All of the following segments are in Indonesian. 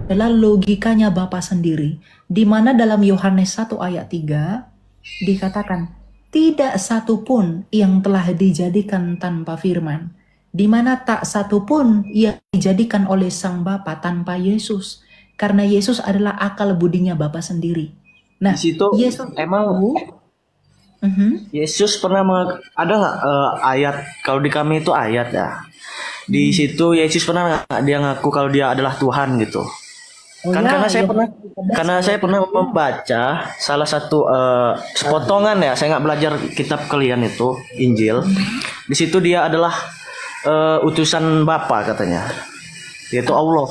adalah logikanya Bapa sendiri, di mana dalam Yohanes 1 ayat 3 dikatakan, tidak satupun yang telah dijadikan tanpa firman, di mana tak satupun yang dijadikan oleh Sang Bapa tanpa Yesus, karena Yesus adalah akal budinya Bapa sendiri. Di Nah, situ Yesus emang Yesus pernah ada nggak ayat, kalau di kami itu ayat ya. Di situ Yesus pernah nggak dia ngaku kalau dia adalah Tuhan gitu. Kan ya, karena saya pernah membaca salah satu sepotongan ya, saya nggak belajar kitab kalian itu Injil. Di situ dia adalah utusan Bapa katanya, yaitu Allah.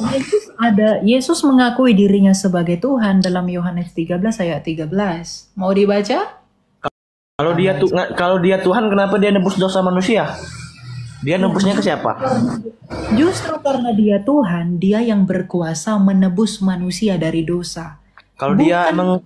Yesus mengakui dirinya sebagai Tuhan dalam Yohanes 13 ayat 13. Mau dibaca? Kalau dia Tuhan, kenapa dia nebus dosa manusia? Dia nebusnya ke siapa? Justru karena dia Tuhan, dia yang berkuasa menebus manusia dari dosa. Kalau dia emang,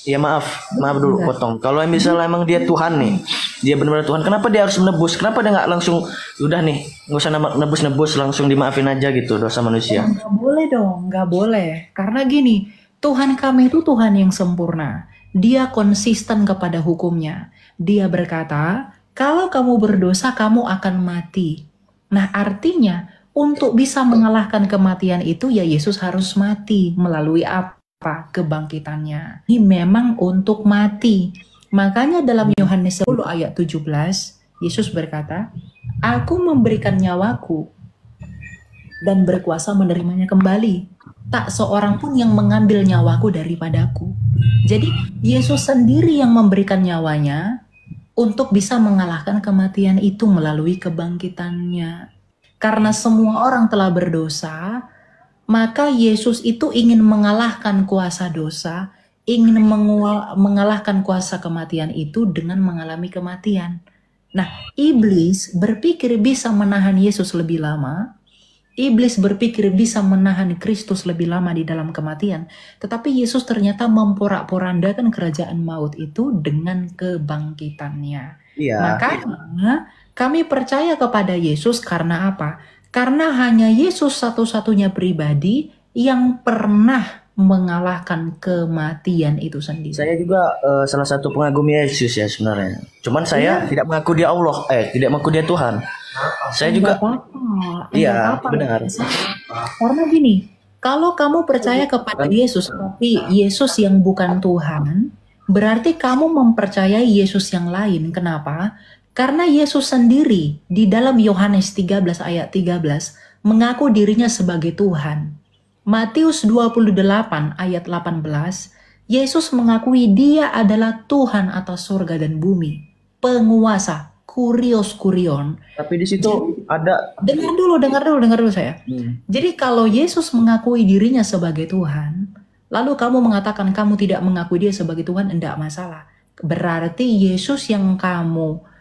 ya maaf dulu potong. Kalau misalnya emang dia Tuhan nih, dia benar-benar Tuhan, kenapa dia harus menebus? Kenapa dia nggak langsung, udah nih, nggak usah nebus-nebus, langsung dimaafin aja gitu dosa manusia? Nggak boleh dong, nggak boleh. Karena gini, Tuhan kami itu Tuhan yang sempurna. Dia konsisten kepada hukumnya. Dia berkata, kalau kamu berdosa, kamu akan mati. Nah, artinya untuk bisa mengalahkan kematian itu, ya Yesus harus mati melalui apa? Kebangkitannya. Ini memang untuk mati. Makanya dalam Yohanes 10 ayat 17, Yesus berkata, aku memberikan nyawaku dan berkuasa menerimanya kembali. Tak seorang pun yang mengambil nyawaku daripadaku. Jadi Yesus sendiri yang memberikan nyawanya untuk bisa mengalahkan kematian itu melalui kebangkitannya. Karena semua orang telah berdosa, maka Yesus itu ingin mengalahkan kuasa dosa, ingin mengalahkan kuasa kematian itu dengan mengalami kematian. Nah, iblis berpikir bisa menahan Yesus lebih lama. Iblis berpikir bisa menahan Kristus lebih lama di dalam kematian, tetapi Yesus ternyata memporak-porandakan kerajaan maut itu dengan kebangkitannya. Iya. Makanya kami percaya kepada Yesus karena apa? Karena hanya Yesus satu-satunya pribadi yang pernah mengalahkan kematian itu sendiri. Saya juga salah satu pengagum Yesus ya sebenarnya. Cuman saya tidak mengaku dia Allah, tidak mengaku dia Tuhan. Saya juga iya, benar. Karena gini, kalau kamu percaya kepada Yesus, tapi Yesus yang bukan Tuhan, berarti kamu mempercayai Yesus yang lain. Kenapa? Karena Yesus sendiri di dalam Yohanes 13 ayat 13 mengaku dirinya sebagai Tuhan. Matius 28 ayat 18, Yesus mengakui dia adalah Tuhan atas surga dan bumi, penguasa, kurios kurion. Tapi di situ ada. Dengar dulu saya. Jadi kalau Yesus mengakui dirinya sebagai Tuhan, lalu kamu mengatakan kamu tidak mengakui dia sebagai Tuhan, enggak masalah. Berarti Yesus yang kamu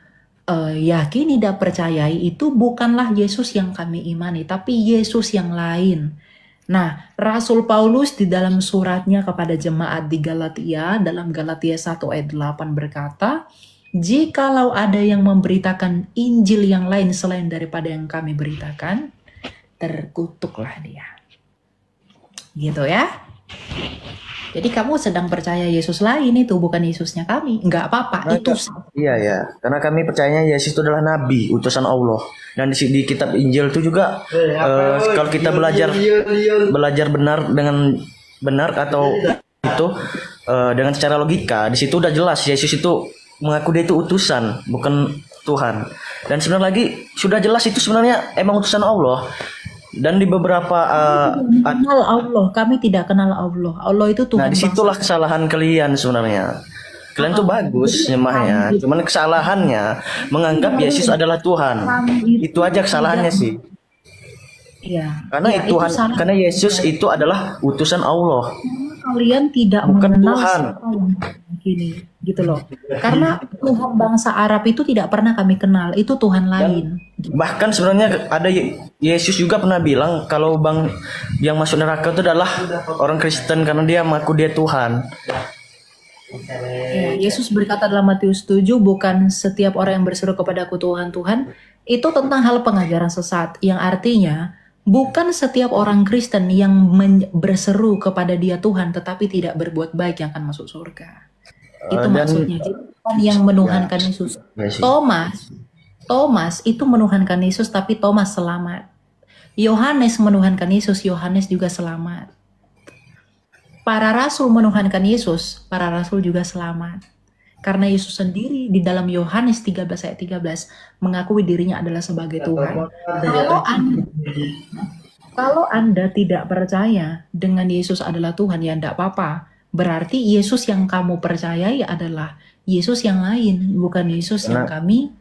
yakini dan percayai itu bukanlah Yesus yang kami imani, tapi Yesus yang lain. Nah, Rasul Paulus di dalam suratnya kepada jemaat di Galatia, dalam Galatia 1 ayat 8 berkata, jikalau ada yang memberitakan Injil yang lain selain daripada yang kami beritakan, terkutuklah dia. Gitu ya. Jadi kamu sedang percaya Yesus lain, itu bukan Yesusnya kami. Enggak apa-apa, itu iya ya. Karena kami percayanya Yesus itu adalah nabi, utusan Allah. Dan di kitab Injil itu juga kalau kita belajar benar dengan benar atau itu dengan secara logika, di situ udah jelas Yesus itu mengaku dia itu utusan, bukan Tuhan. Dan sebenarnya lagi sudah jelas itu sebenarnya emang utusan Allah. Dan di beberapa kenal Allah, kami tidak kenal Allah. Allah itu Tuhan. Nah, disitulah kesalahan kalian sebenarnya. Kalian tuh bagus nyembahnya, cuman kesalahannya menganggap Yesus adalah Tuhan. Itu aja kesalahannya sih. Iya. Karena Tuhan, karena Yesus itu adalah utusan Allah. Kalian tidak bukan mengenal Tuhan. Gini, gitu loh. Karena Tuhan bangsa Arab itu tidak pernah kami kenal, itu Tuhan lain. Bahkan sebenarnya ada Yesus juga pernah bilang kalau yang masuk neraka itu adalah orang Kristen karena dia mengaku dia Tuhan. Ya, Yesus berkata dalam Matius 7, bukan setiap orang yang berseru kepadaku Tuhan, Tuhan, itu tentang hal pengajaran sesat, yang artinya Bukan setiap orang Kristen yang berseru kepada dia Tuhan tetapi tidak berbuat baik yang akan masuk surga. Itu Dan maksudnya. Jadi bukan yang menuhankan Yesus. ya sih. Thomas itu menuhankan Yesus tapi Thomas selamat. Yohanes menuhankan Yesus, Yohanes juga selamat. Para rasul menuhankan Yesus, para rasul juga selamat. Karena Yesus sendiri di dalam Yohanes 13 ayat 13 mengakui dirinya adalah sebagai Tuhan. Kalau Anda tidak percaya dengan Yesus adalah Tuhan, ya tidak apa-apa. Berarti Yesus yang kamu percayai adalah Yesus yang lain, bukan Yesus yang kami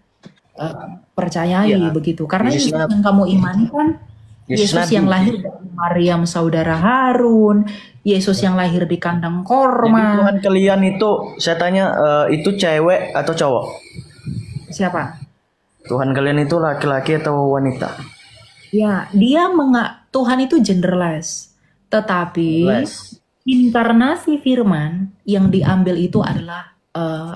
percayai begitu. Karena Yesus yang kamu imani kan Yesus yang lahir dari Maryam saudara Harun, Yesus yang lahir di kandang Jadi korma. Tuhan kalian itu, saya tanya, itu cewek atau cowok? Siapa? Tuhan kalian itu laki-laki atau wanita? Ya, Tuhan itu genderless. Tetapi Genderless. inkarnasi firman yang diambil itu adalah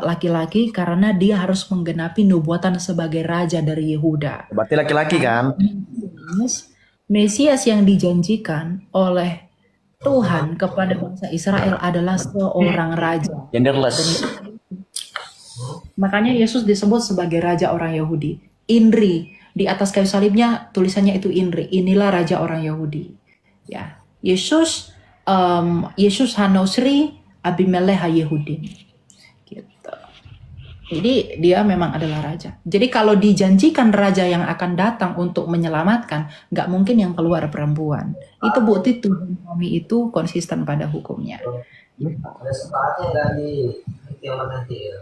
laki-laki karena dia harus menggenapi nubuatan sebagai raja dari Yehuda. Berarti laki-laki kan? Mesias yang dijanjikan oleh Tuhan kepada bangsa Israel adalah seorang raja. Genderless. Makanya Yesus disebut sebagai raja orang Yahudi. Inri, di atas kayu salibnya tulisannya itu Inri. Inilah raja orang Yahudi. Ya, Yesus Hanosri Abimelech Yehudin. Gitu. Jadi dia memang adalah raja. Jadi kalau dijanjikan raja yang akan datang untuk menyelamatkan, nggak mungkin yang keluar perempuan. Itu bukti Tuhan kami itu konsisten pada hukumnya. Ada sepaatnya nggak di yang nanti ya?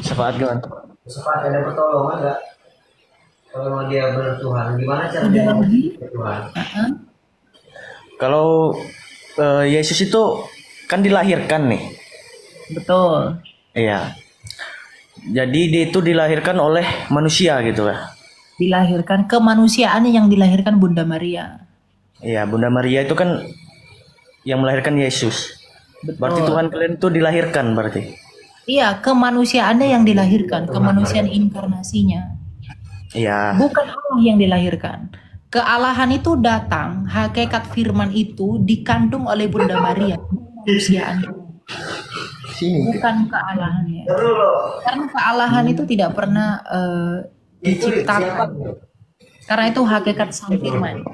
Sepaat gimana? Sepaat ada pertolongan nggak? Kalau memang dia benar Tuhan, gimana cara dia Tuhan? Kalau Yesus itu kan dilahirkan nih. Betul. Iya. Jadi dia itu dilahirkan oleh manusia gitu ya. Dilahirkan kemanusiaannya yang dilahirkan Bunda Maria. Iya, Bunda Maria itu kan yang melahirkan Yesus. Betul. Berarti Tuhan kalian itu dilahirkan berarti. Iya, kemanusiaannya yang dilahirkan, kemanusiaan inkarnasinya. Iya. Bukan Allah yang dilahirkan. Kealahan itu datang, hakikat firman itu dikandung oleh Bunda Maria, kemanusiaan. Sini. Bukan kealahannya. Karena kealahan itu tidak pernah diciptakan. Karena itu hakikat sang firman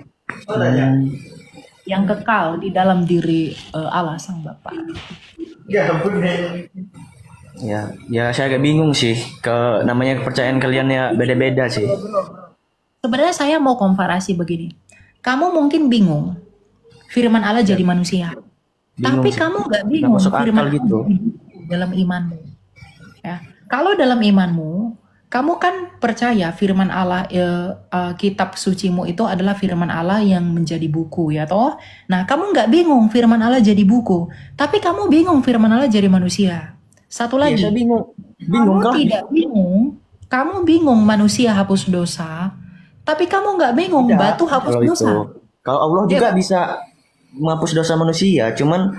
yang kekal di dalam diri Allah sang Bapa. Ya saya agak bingung sih ke namanya kepercayaan kalian ya beda-beda sih. Sebenarnya saya mau komparasi begini. Kamu mungkin bingung firman Allah jadi manusia. Bingung Tapi sih. kamu nggak Nggak bingung masuk firman akal gitu. Allah dalam imanmu. Ya. Kalau dalam imanmu, kamu kan percaya firman Allah, kitab sucimu itu adalah firman Allah yang menjadi buku, ya toh? Nah, kamu nggak bingung firman Allah jadi buku, tapi kamu bingung firman Allah jadi manusia. Satu Iya, lagi, saya bingung kamu kan? tidak bingung, kamu bingung manusia hapus dosa, tapi kamu nggak bingung Tidak, batu hapus kalau dosa. itu. Kalau Allah juga bisa menghapus dosa manusia, cuman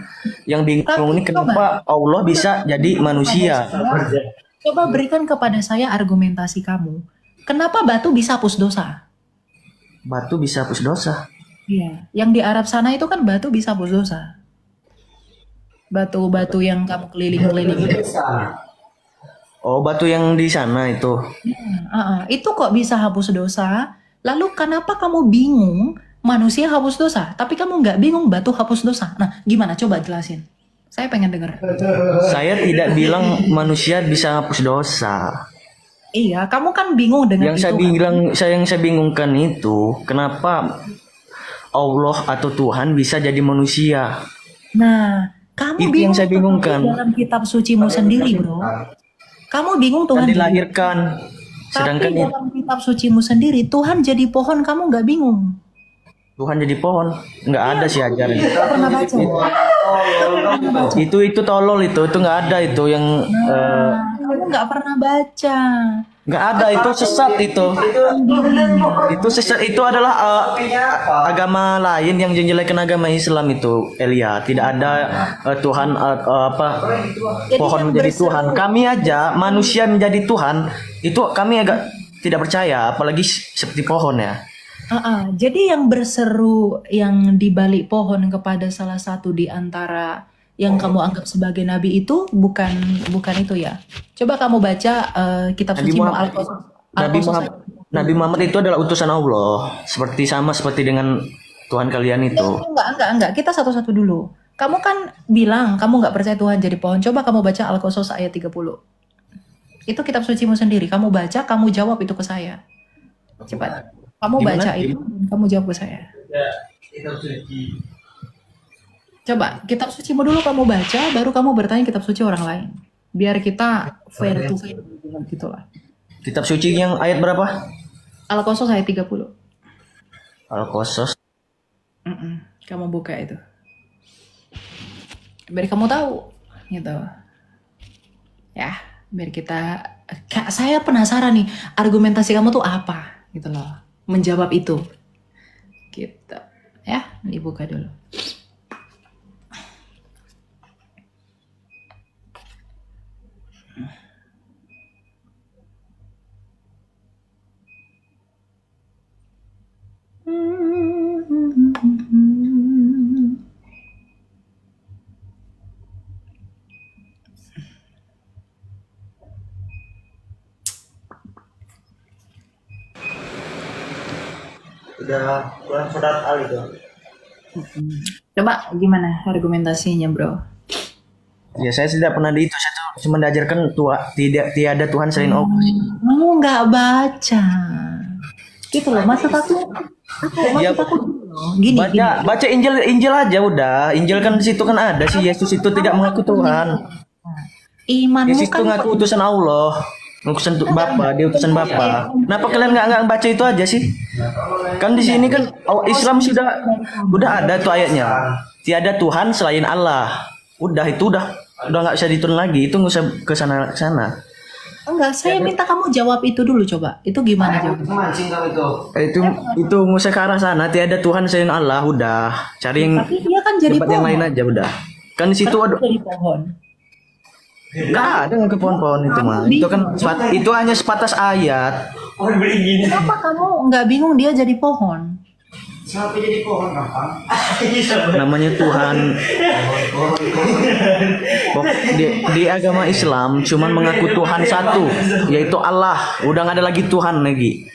yang bingung Tapi ini kenapa Allah bisa jadi manusia? Coba berikan kepada saya argumentasi kamu. Kenapa batu bisa hapus dosa? Batu bisa hapus dosa. Iya. Yang di Arab sana itu kan batu bisa hapus dosa. Batu-batu yang kamu keliling-keliling. Oh, batu yang di sana itu. Itu kok bisa hapus dosa? Lalu kenapa kamu bingung manusia hapus dosa? Tapi kamu nggak bingung batu hapus dosa? Nah, gimana? Coba jelasin. Saya pengen dengar. Saya tidak bilang manusia bisa hapus dosa. Iya, kamu kan bingung dengan Yang saya itu. bilang, yang saya bingungkan itu kenapa Allah atau Tuhan bisa jadi manusia? Nah, kamu Itu bingung yang saya bingungkan. dalam kitab sucimu sendiri, bro. Kamu bingung Tuhan Kan dilahirkan. Tapi Sedangkan dalam kitab sucimu sendiri, Tuhan jadi pohon, kamu nggak bingung. Tuhan jadi pohon, nggak ada sih ajaran. Nggak pernah baca. Itu tolol itu nggak ada itu yang Kamu nggak pernah baca. nggak ada itu sesat itu sesat itu adalah agama lain yang menjelekan agama Islam itu Elia. Tidak ada Tuhan pohon menjadi Tuhan. Kami aja manusia menjadi Tuhan itu kami agak tidak percaya, apalagi seperti pohon ya. Jadi yang berseru yang di balik pohon kepada salah satu di antara yang kamu anggap sebagai nabi itu bukan itu ya. Coba kamu baca kitab Nabi suci Muhammad, Nabi Al-Qasas Muhammad, Nabi Muhammad itu adalah utusan Allah, seperti dengan Tuhan kalian itu. Enggak. Kita satu-satu dulu. Kamu kan bilang kamu nggak percaya Tuhan jadi pohon. Coba kamu baca Al-Qasas ayat 30. Itu kitab sucimu sendiri. Kamu baca, kamu jawab itu ke saya. Cepat. Kamu Gimana? baca itu, kamu jawab ke saya. Kitab suci. Coba, kitab sucimu dulu kamu baca, baru kamu bertanya kitab suci orang lain. Biar kita fair to fair gitu lah. Kitab suci yang ayat berapa? Al-Qasas ayat 30. Al-Qasas. Kamu buka itu. Biar kamu tahu gitu. Ya, biar kita saya penasaran nih, argumentasi kamu tuh apa gitu loh. Menjawab itu. Gitu. Ya, dibuka dulu. Udah bulan surat al itu. Coba gimana argumentasinya, Bro? Ya saya tidak pernah di itu. Saya tuh cuma diajarkan tiada Tuhan selain Allah. Kamu nggak baca. Gitu loh, masa takut? Ya, Takut loh. Gini. baca Injil aja udah. Injil kan di situ kan ada si Yesus itu tidak mengaku Tuhan. Imanmu Yesus itu kan ngaku utusan Allah. Utusan Bapa, dia utusan Bapa. Kenapa kalian nggak baca itu aja sih? Kan di sini kan Islam udah ada tuh ayatnya. Tiada Tuhan selain Allah. Udah nggak bisa diturun lagi. Itu nggak usah ke sana. enggak, saya minta kamu jawab itu dulu coba. Itu gimana jawabnya? Mancing kamu itu. Itu nggak usah ke arah sana. Tiada Tuhan selain Allah. Udah cari yang Tapi dia kan jadi tempat yang lain aja udah. Kan di situ ada. Jadi pohon. Nggak ada ke pohon-pohon itu mah. Itu kan itu hanya sebatas ayat. Oh beringin. Kenapa kamu nggak bingung dia jadi pohon? Sampai jadi pohon gampang. Namanya Tuhan. Di agama Islam cuman mengaku Tuhan satu, yaitu Allah. Udah nggak ada lagi Tuhan lagi.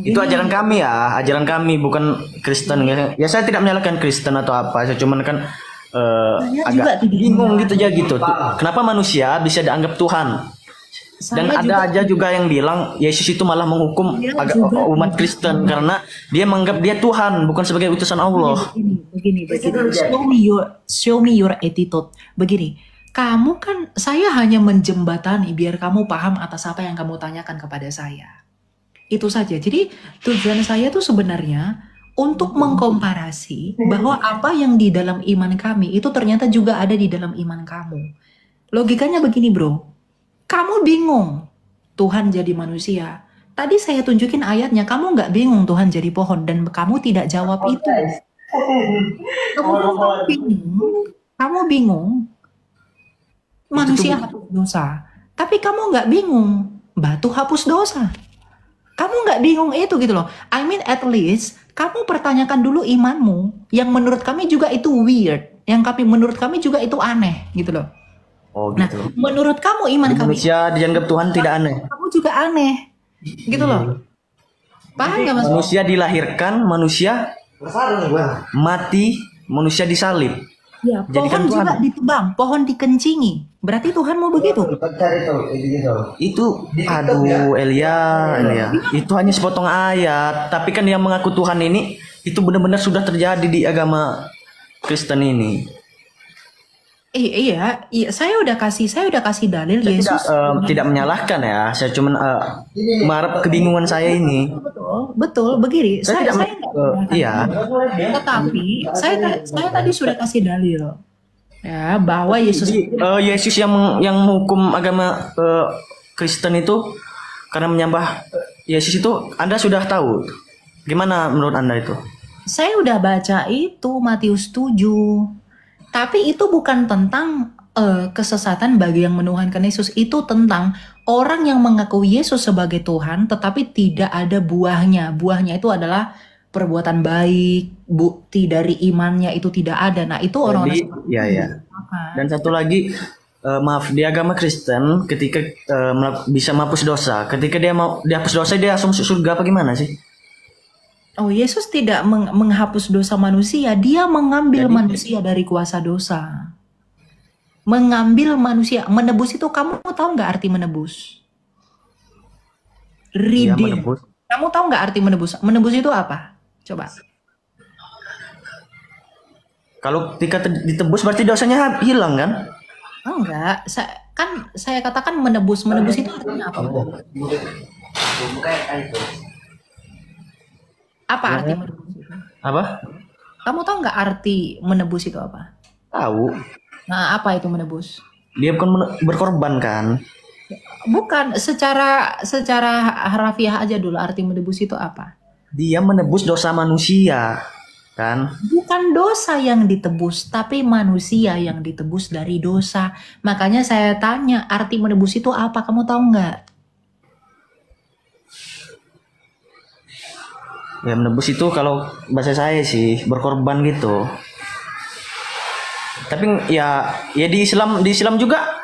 Itu ajaran kami ya, ajaran kami bukan Kristen. Ya saya tidak menyalahkan Kristen atau apa. Saya cuman kan agak bingung gitu aja gitu. Kenapa manusia bisa dianggap Tuhan? Dan ada aja juga yang bilang Yesus itu malah menghukum umat Kristen karena dia menganggap dia Tuhan bukan sebagai utusan Allah. Begini. Show me your attitude. Begini, kamu kan saya hanya menjembatani biar kamu paham atas apa yang kamu tanyakan kepada saya. Itu saja. Jadi tujuan saya tuh sebenarnya untuk mengkomparasi bahwa apa yang di dalam iman kami itu ternyata juga ada di dalam iman kamu. Logikanya begini, Bro. Kamu bingung Tuhan jadi manusia. Tadi saya tunjukin ayatnya, kamu nggak bingung Tuhan jadi pohon dan kamu tidak jawab itu. Kamu bingung manusia hapus dosa. Tapi kamu nggak bingung batu hapus dosa. Kamu nggak bingung itu gitu loh. I mean at least kamu pertanyakan dulu imanmu yang menurut kami juga itu weird. Yang menurut kami juga itu aneh gitu loh. Oh gitu. Nah, menurut kamu iman kami manusia dianggap Tuhan tidak aneh. Kamu juga aneh. Gitu loh. Paham nggak Mas? Manusia dilahirkan, manusia mati, manusia disalib. Ya, pohon juga ditebang, pohon dikencingi. Berarti Tuhan mau begitu? Itu aduh Elia. Itu hanya sepotong ayat, tapi kan yang mengaku Tuhan ini itu benar-benar sudah terjadi di agama Kristen ini. Iya, saya udah kasih dalil Saya Yesus. tidak menyalahkan ya, saya cuma mengharap kebingungan saya ini. Betul, begini. Saya iya. Tetapi saya tadi sudah kasih dalil ya bahwa Yesus Yesus yang menghukum agama Kristen itu karena menyembah Yesus itu Anda sudah tahu. Gimana menurut Anda itu? Saya udah baca itu Matius 7. Tapi itu bukan tentang kesesatan bagi yang menuhankan Yesus itu tentang orang yang mengakui Yesus sebagai Tuhan tetapi tidak ada buahnya. Buahnya itu adalah perbuatan baik, bukti dari imannya itu tidak ada. Nah, itu orang-orang Jadi seperti ya itu. ya. Dan satu lagi, maaf, di agama Kristen ketika bisa menghapus dosa, ketika dia mau dihapus dosa dia langsung masuk surga apa gimana sih? Oh, Yesus tidak menghapus dosa manusia, dia mengambil manusia dari kuasa dosa. Mengambil manusia, menebus itu kamu tahu nggak arti menebus? Dia Redeem. menebus. Kamu tahu nggak arti menebus? Menebus itu apa? Coba. Kalau ketika ditebus berarti dosanya hilang kan? Enggak, saya katakan menebus. Menebus itu artinya apa? Apa arti menebus itu? Apa? Kamu tahu nggak arti menebus itu apa? Tahu. Nah, apa itu menebus? Dia bukan berkorban kan? Bukan, secara harafiah aja dulu arti menebus itu apa? Dia menebus dosa manusia kan? Bukan dosa yang ditebus, tapi manusia yang ditebus dari dosa. Makanya saya tanya, arti menebus itu apa? Kamu tahu nggak? Ya menebus itu kalau bahasa saya sih berkorban gitu. Tapi ya di Islam juga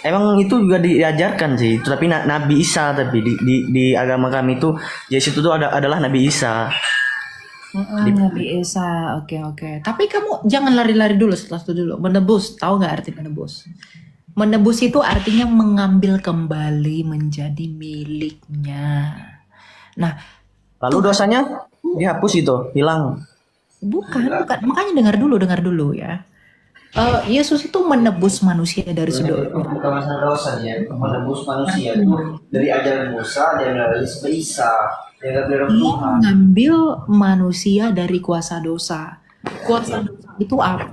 emang itu juga diajarkan sih. Tapi Nabi Isa, tapi di agama kami itu Yesus itu adalah Nabi Isa. Nabi Isa, oke. Tapi kamu jangan lari-lari dulu setelah itu dulu. Menebus, tahu nggak arti menebus? Menebus itu artinya mengambil kembali menjadi miliknya. Nah, Lalu dosanya dihapus itu, hilang. bukan. Makanya dengar dulu ya. Yesus itu menebus manusia dari sudut. Bukan masalah dosa ya, menebus manusia itu dari ajaran Musa dan dari Isa. Dia mengambil manusia dari kuasa dosa. Kuasa dosa itu apa?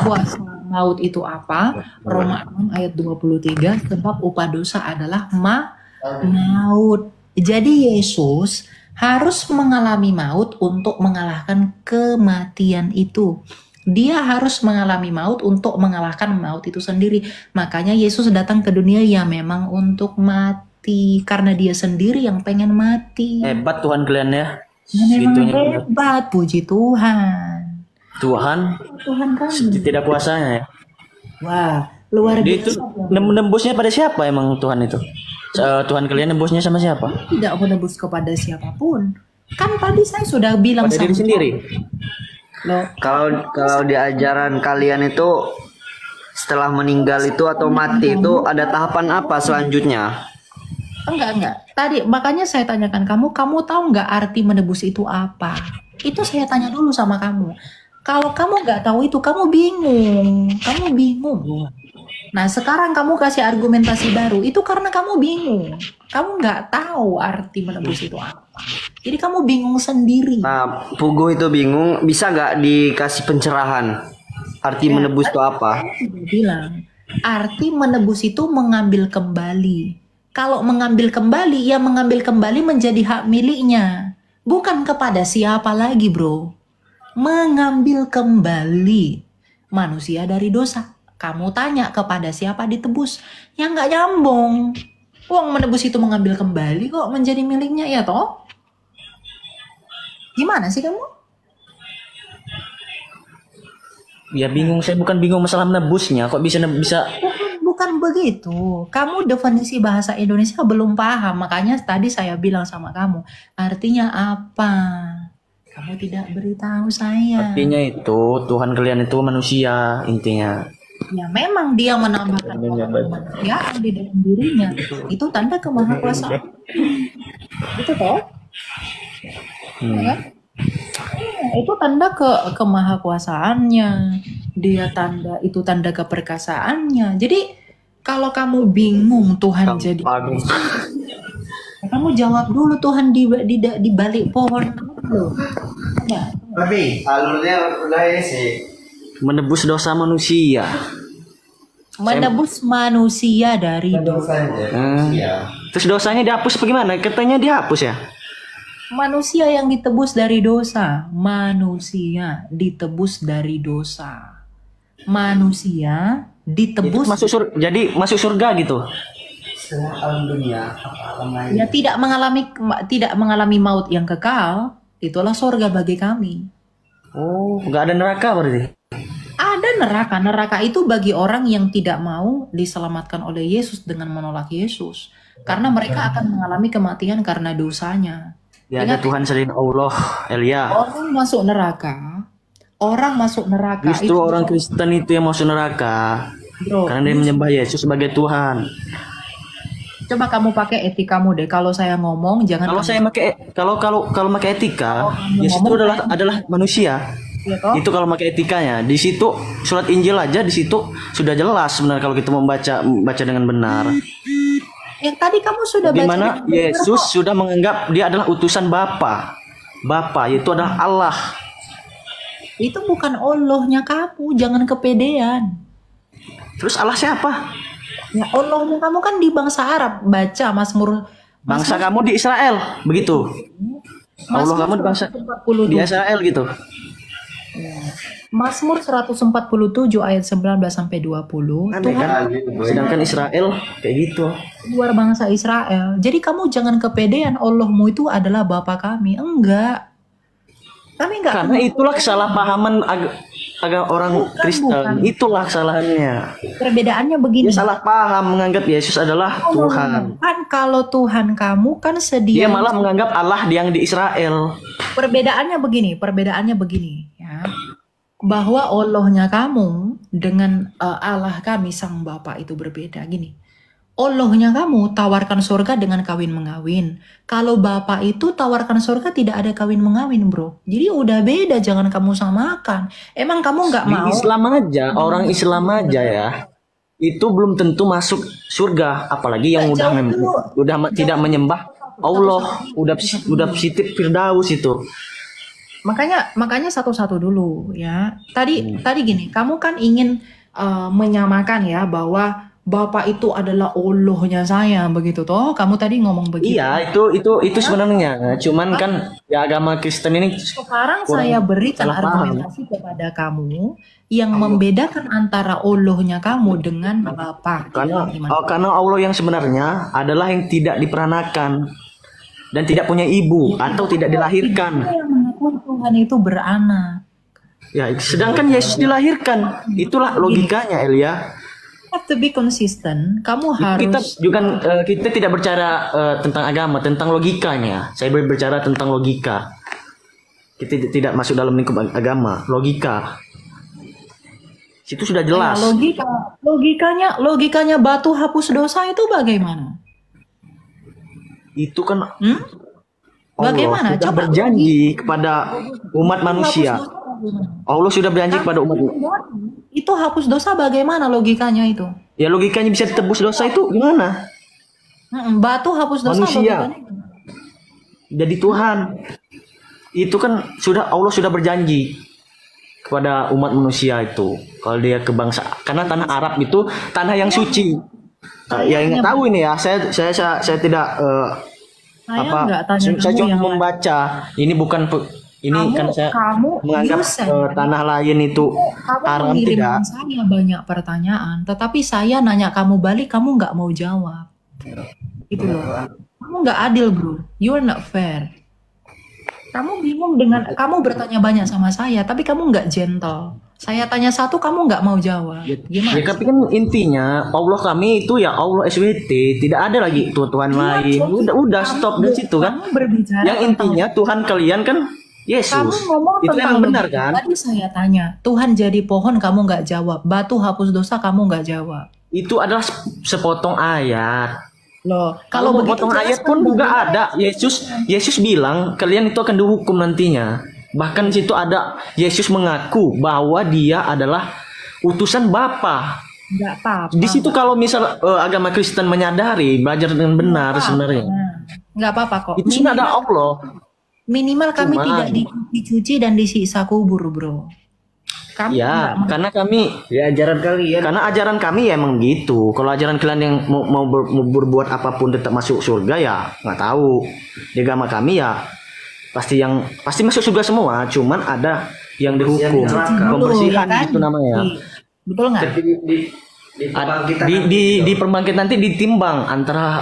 Kuasa maut itu apa? Roma 6 ayat 23, sebab upah dosa adalah maut. Jadi Yesus harus mengalami maut untuk mengalahkan kematian itu. Dia harus mengalami maut untuk mengalahkan maut itu sendiri. Makanya Yesus datang ke dunia ya memang untuk mati. Karena dia sendiri yang pengen mati. Hebat Tuhan kalian ya. Memang hebat, puji Tuhan. Tuhan kami. tidak kuasanya ya. Wah, luar Dia itu biasa. menembusnya pada siapa emang Tuhan itu? Tuhan kalian nembusnya sama siapa? Tidak menebus kepada siapapun. Kan tadi saya sudah bilang Pada diri sendiri. Loh, Kalau di ajaran kalian itu setelah meninggal itu atau mati itu ada tahapan apa selanjutnya? enggak. Tadi makanya saya tanyakan kamu tahu nggak arti menebus itu apa? Itu saya tanya dulu sama kamu. Kalau kamu nggak tahu itu, kamu bingung. Nah, sekarang kamu kasih argumentasi baru. Itu karena kamu bingung. Kamu nggak tahu arti menebus itu apa. Jadi kamu bingung sendiri. Nah, Pugu itu bingung, bisa nggak dikasih pencerahan? Arti menebus itu apa? Sudah bilang, arti menebus itu mengambil kembali. Kalau mengambil kembali, ya mengambil kembali menjadi hak miliknya. Bukan kepada siapa lagi, bro. Mengambil kembali manusia dari dosa. Kamu tanya kepada siapa ditebus, ya nggak nyambung. Uang menebus itu mengambil kembali kok menjadi miliknya ya toh? Gimana sih kamu? Ya bingung, saya bukan bingung masalah menebusnya. Kok bisa Bukan begitu. Kamu definisi bahasa Indonesia belum paham. Makanya tadi saya bilang sama kamu, artinya apa? Kamu tidak beritahu saya. artinya itu Tuhan kalian itu manusia intinya. Ya memang dia menambahkan kemanusiaan di dalam dirinya. Itu tanda kemahakuasaan. Itu toh? Ya kan? Itu tanda kemahakuasaannya. Itu tanda keperkasaannya. Jadi kalau kamu bingung Tuhan jadi, kamu jawab dulu Tuhan di balik pohon dulu. Ya. Tapi alurnya udah ini sih. Menebus dosa manusia. Menebus manusia dari dosa. Terus dosanya dihapus bagaimana? Katanya dihapus ya? Manusia yang ditebus dari dosa. Manusia ditebus dari dosa. Manusia Itu ditebus. jadi masuk surga gitu. Setengah alam dunia, apa alam lain. Ya tidak mengalami maut yang kekal, itulah surga bagi kami. Oh, nggak ada neraka berarti. Ada neraka. Neraka itu bagi orang yang tidak mau diselamatkan oleh Yesus dengan menolak Yesus. Karena mereka akan mengalami kematian karena dosanya. Ya ada Ingat, Tuhan selain Allah, Elia. orang masuk neraka. Orang masuk neraka Justru itu, orang Kristen itu yang masuk neraka bro, karena dia menyembah Yesus sebagai Tuhan. coba kamu pakai etikamu deh. Kalau saya ngomong jangan Kalau kamu, saya pakai kalau pakai etika, kamu Yesus itu ngomong, adalah manusia. ya toh? Itu kalau pakai etikanya, di situ surat Injil aja di situ sudah jelas sebenarnya kalau kita membaca dengan benar. Yang tadi kamu sudah Di baca mana dengan benar Yesus kok. sudah menganggap dia adalah utusan Bapa. Bapa itu adalah Allah. Itu bukan Allahnya kamu, jangan kepedean. Terus Allah siapa? Ya Allahnya kamu kan di bangsa Arab. Baca Mazmur Bangsa kamu di Israel, begitu. Allah kamu di bangsa 147. di Israel gitu. Mazmur 147 ayat 19 sampai 20. Aneh Tuhan kan? Sedangkan Israel kayak gitu. luar bangsa Israel. Jadi kamu jangan kepedean Allahmu itu adalah Bapa kami. Enggak. Kami enggak. Karena itulah kesalahpahaman agak orang Kristen. bukan. Itulah kesalahannya. Perbedaannya begini. Dia salah paham menganggap Yesus adalah Tuhan. Kan kalau Tuhan kamu kan sedia. Dia malah menganggap Allah yang di Israel. Perbedaannya begini ya. Bahwa Allahnya kamu dengan Allah kami sang Bapa itu berbeda. Gini. Allahnya kamu tawarkan surga dengan kawin mengawin. Kalau Bapa itu tawarkan surga tidak ada kawin mengawin, bro. Jadi udah beda, jangan kamu samakan. Emang kamu nggak Di mau? Islam aja, orang Islam aja ya. Itu belum tentu masuk surga, apalagi yang Jauh dulu. tidak menyembah Allah, udah sitip Firdaus itu. Makanya satu-satu dulu ya. Tadi gini, kamu kan ingin menyamakan ya bahwa Bapak itu adalah Allahnya saya begitu toh. Kamu tadi ngomong begitu. Iya, itu sebenarnya. Cuman kan ya agama Kristen ini Sekarang kurang saya berikan salah paham. argumentasi kepada kamu yang membedakan antara Allahnya kamu dengan Bapak. Karena Allah yang sebenarnya adalah yang tidak diperanakan dan tidak punya ibu atau tidak dilahirkan. Yang mengaku Tuhan itu beranak. Ya, sedangkan Yesus dilahirkan. Itulah logikanya, Elia. Have to be consistent. Kamu Kita harus juga kita tidak bicara tentang agama, tentang logikanya. Saya berbicara tentang logika. Kita tidak masuk dalam lingkup agama, logika. Situ sudah jelas. logikanya batu hapus dosa itu bagaimana? Itu kan Hmm? Allah Bagaimana? sudah Coba berjanji kepada umat manusia. hapus dosa bagaimana? Allah sudah berjanji kepada umat. Itu hapus dosa bagaimana logikanya itu? Ya logikanya bisa ditebus dosa itu gimana? Batu hapus dosa Manusia. logikanya gimana? Jadi Tuhan. Itu kan Allah sudah berjanji kepada umat manusia itu kalau dia ke bangsa, karena tanah Arab itu tanah yang suci. Ya yang tahu ini ya, saya tidak Saya nggak tanya saya kamu cuma yang membaca. Ini bukan ini kan saya menganggap tanah lain itu haram, kamu tidak. mengirimkan saya banyak pertanyaan, tetapi saya nanya kamu balik, kamu nggak mau jawab. Itu loh. Kamu nggak adil, bro. You're not fair. Kamu bingung dengan kamu bertanya banyak sama saya, tapi kamu nggak gentle. Saya tanya satu, kamu nggak mau jawab. Gimana? Ya tapi kan intinya Allah kami itu ya Allah SWT, tidak ada lagi Tuhan lain. Udah stop di situ kan. Kamu berbicara Yang intinya Tuhan kalian kan Yesus. kamu ngomong Itu tentang emang benar logika. kan? Tadi saya tanya, Tuhan jadi pohon, kamu nggak jawab. Batu hapus dosa, kamu nggak jawab. Itu adalah sepotong ayat. Loh, Kalau begitu potong jelas ayat kan pun juga bagaimana? ada. Yesus bilang kalian itu akan dihukum nantinya. Bahkan di situ ada Yesus mengaku bahwa dia adalah utusan Bapa. Nggak apa-apa. Di situ kalau misal agama Kristen menyadari belajar dengan benar sebenarnya. Nggak apa-apa kok. Itu sudah ada Allah. Minimal kami Cuman- tidak dicuci dan disiksa kubur, bro. Kami Ya, nggak- karena kami Ya ajaran kalian. karena ajaran kami ya emang gitu. Kalau ajaran kalian yang mau berbuat apapun tetap masuk surga ya nggak tahu. Di agama kami ya pasti masuk surga semua. Cuman ada yang dihukum, Yang neraka. pembersihan Dulu, ya kan? itu namanya. Betul nggak? Di perbangkitan nanti ditimbang antara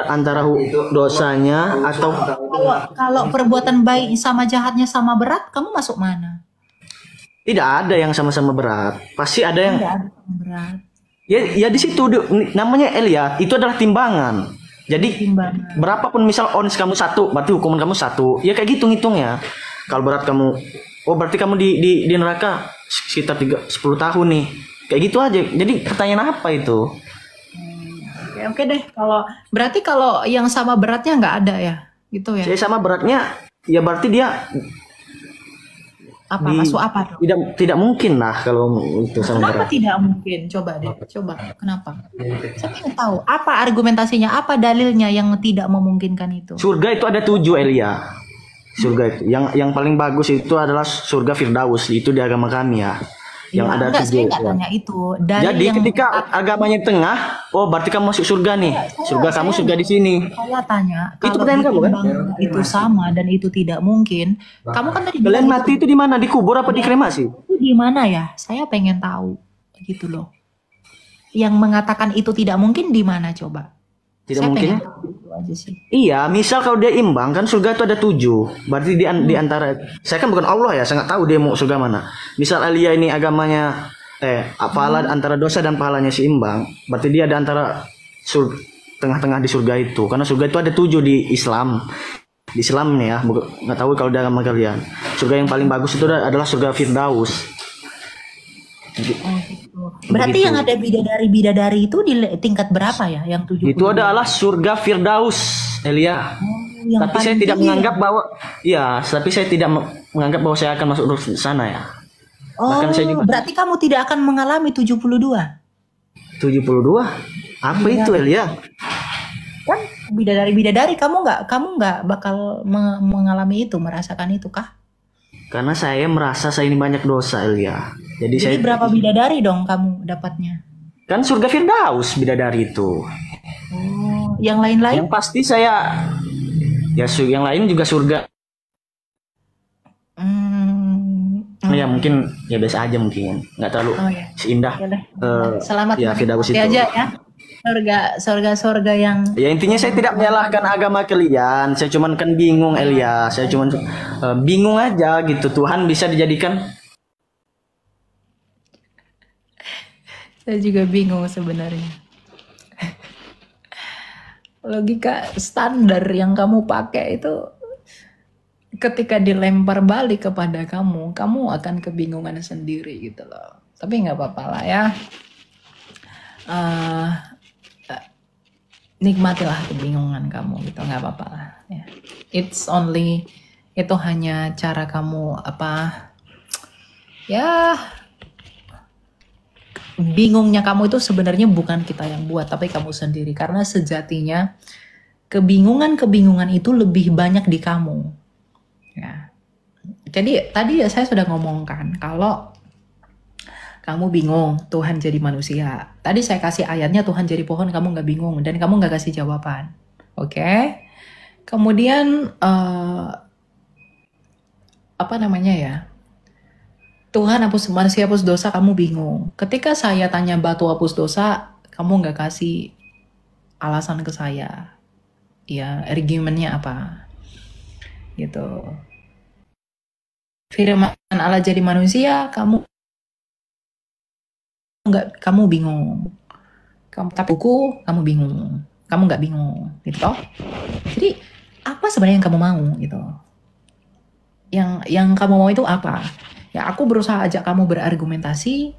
antara dosanya atau Kalau perbuatan baik sama jahatnya sama berat, kamu masuk mana? tidak ada yang sama-sama berat. Pasti ada yang Tidak ada sama berat. ya di situ namanya Elia, itu adalah timbangan. Jadi Timbangan. berapapun misal ons kamu 1, berarti hukuman kamu 1. Ya kayak gitu ngitungnya. Kalau berat kamu, oh berarti kamu di neraka sekitar 10 tahun nih. Kayak gitu aja. Jadi pertanyaan apa itu? Oke deh. Berarti kalau yang sama beratnya nggak ada ya, gitu ya? Saya sama beratnya, ya berarti dia Masuk apa dong? tidak mungkin lah kalau itu sama Kenapa berat. tidak mungkin? Coba deh, coba. Kenapa? Saya ingin tahu apa argumentasinya, apa dalilnya yang tidak memungkinkan itu? Surga itu ada 7, Elia. Surga itu yang paling bagus itu adalah surga Firdaus, itu di agama kami ya. Yang ada enggak, 7. saya nggak tanya itu. Jadi ketika agamanya tengah, oh berarti kamu masuk surga nih. Surga kamu surga di sini. Saya tanya, Itu kalau pertanyaan kamu kan? ditimbang itu sama dan itu tidak mungkin, kamu kan tadi Kalian bilang mati itu di mana? Dikubur apa dikremasi? itu di mana ya? Saya pengen tahu, gitu loh. Yang mengatakan itu tidak mungkin di mana coba? Tidak Saya mungkin. pengen tahu itu aja sih. Iya, misal kalau dia imbang kan surga itu ada 7. Berarti di antara saya kan bukan Allah ya, saya nggak tahu dia mau surga mana. Misal Elia ini agamanya pahala antara dosa dan pahalanya seimbang, berarti dia ada antara tengah-tengah di surga itu. Karena surga itu ada 7 di Islam. Di Islam nih ya, nggak tahu kalau di agama kalian. Surga yang paling bagus itu adalah surga Firdaus. Gitu. Berarti yang ada bidadari itu di tingkat berapa ya? Yang 70? Itu adalah surga Firdaus, Elia. Yang Tapi saya paling tidak tinggi menganggap bahwa tapi saya tidak menganggap bahwa saya akan masuk ke sana ya. Bahkan saya juga berarti kamu tidak akan mengalami 72? 72. Apa itu, Elia? Kan bidadari kamu nggak bakal mengalami itu, merasakan itu kah? Karena saya merasa saya ini banyak dosa, Elia. Jadi berapa bidadari dong kamu dapatnya? Kan surga Firdaus bidadari itu. Yang lain-lain? Yang pasti saya yang lain juga surga. Ya mungkin ya biasa aja mungkin, nggak terlalu seindah. Selamat ya Firdaus itu. aja ya. Surga yang ya intinya saya tidak menyalahkan agama kalian, saya cuman kan bingung Elia, saya cuman bingung aja gitu, Tuhan bisa dijadikan. Saya juga bingung sebenarnya. Logika standar yang kamu pakai itu ketika dilempar balik kepada kamu akan kebingungan sendiri gitu loh. Tapi nggak apa-apa lah ya. Nikmatilah kebingungan kamu gitu, nggak apa-apa lah ya. Itu hanya cara kamu bingungnya kamu itu sebenarnya bukan kita yang buat, tapi kamu sendiri, karena sejatinya kebingungan itu lebih banyak di kamu ya. Jadi tadi saya sudah ngomongkan kalau kamu bingung Tuhan jadi manusia. Tadi saya kasih ayatnya Tuhan jadi pohon, kamu nggak bingung dan kamu nggak kasih jawaban. Oke? Kemudian Tuhan hapus manusia hapus dosa, kamu bingung. Ketika saya tanya batu hapus dosa, kamu nggak kasih alasan ke saya. Ya, argumennya apa? Gitu. Firman Allah jadi manusia, kamu bingung. Tapi buku kamu bingung, kamu nggak bingung gitu toh. Jadi apa sebenarnya yang kamu mau gitu, yang kamu mau itu apa ya? Aku berusaha ajak kamu berargumentasi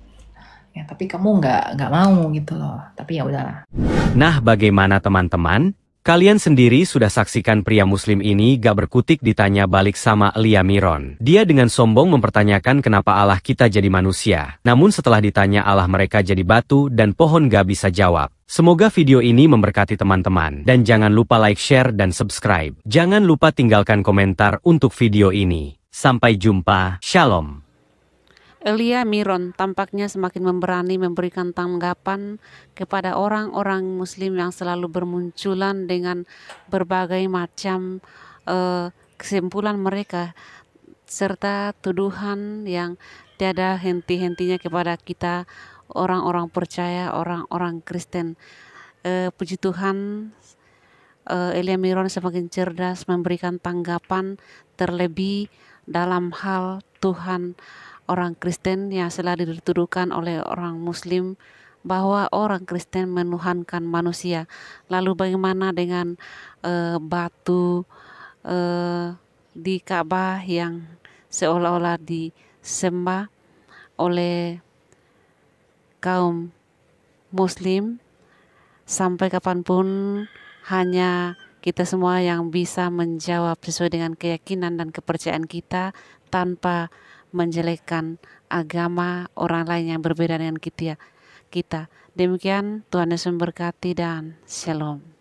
ya, tapi kamu nggak mau gitu loh. Tapi ya udahlah. Nah, bagaimana teman-teman? Kalian sendiri sudah saksikan pria muslim ini gak berkutik ditanya balik sama Elia Miron. Dia dengan sombong mempertanyakan kenapa Allah kita jadi manusia. Namun setelah ditanya Allah mereka jadi batu dan pohon gak bisa jawab. Semoga video ini memberkati teman-teman. Dan jangan lupa like, share, dan subscribe. Jangan lupa tinggalkan komentar untuk video ini. Sampai jumpa. Shalom. Elia Miron tampaknya semakin memberani memberikan tanggapan kepada orang-orang muslim yang selalu bermunculan dengan berbagai macam kesimpulan mereka serta tuduhan yang tiada henti-hentinya kepada kita orang-orang percaya, orang-orang Kristen. Puji Tuhan, Elia Miron semakin cerdas memberikan tanggapan, terlebih dalam hal Tuhan orang Kristen yang selalu dituduhkan oleh orang Muslim bahwa orang Kristen menuhankan manusia. Lalu bagaimana dengan batu di Ka'bah yang seolah-olah disembah oleh kaum Muslim? Sampai kapanpun hanya kita semua yang bisa menjawab sesuai dengan keyakinan dan kepercayaan kita tanpa menjelekkan agama orang lain yang berbeda dengan kita. Demikian, Tuhan Yesus memberkati dan shalom.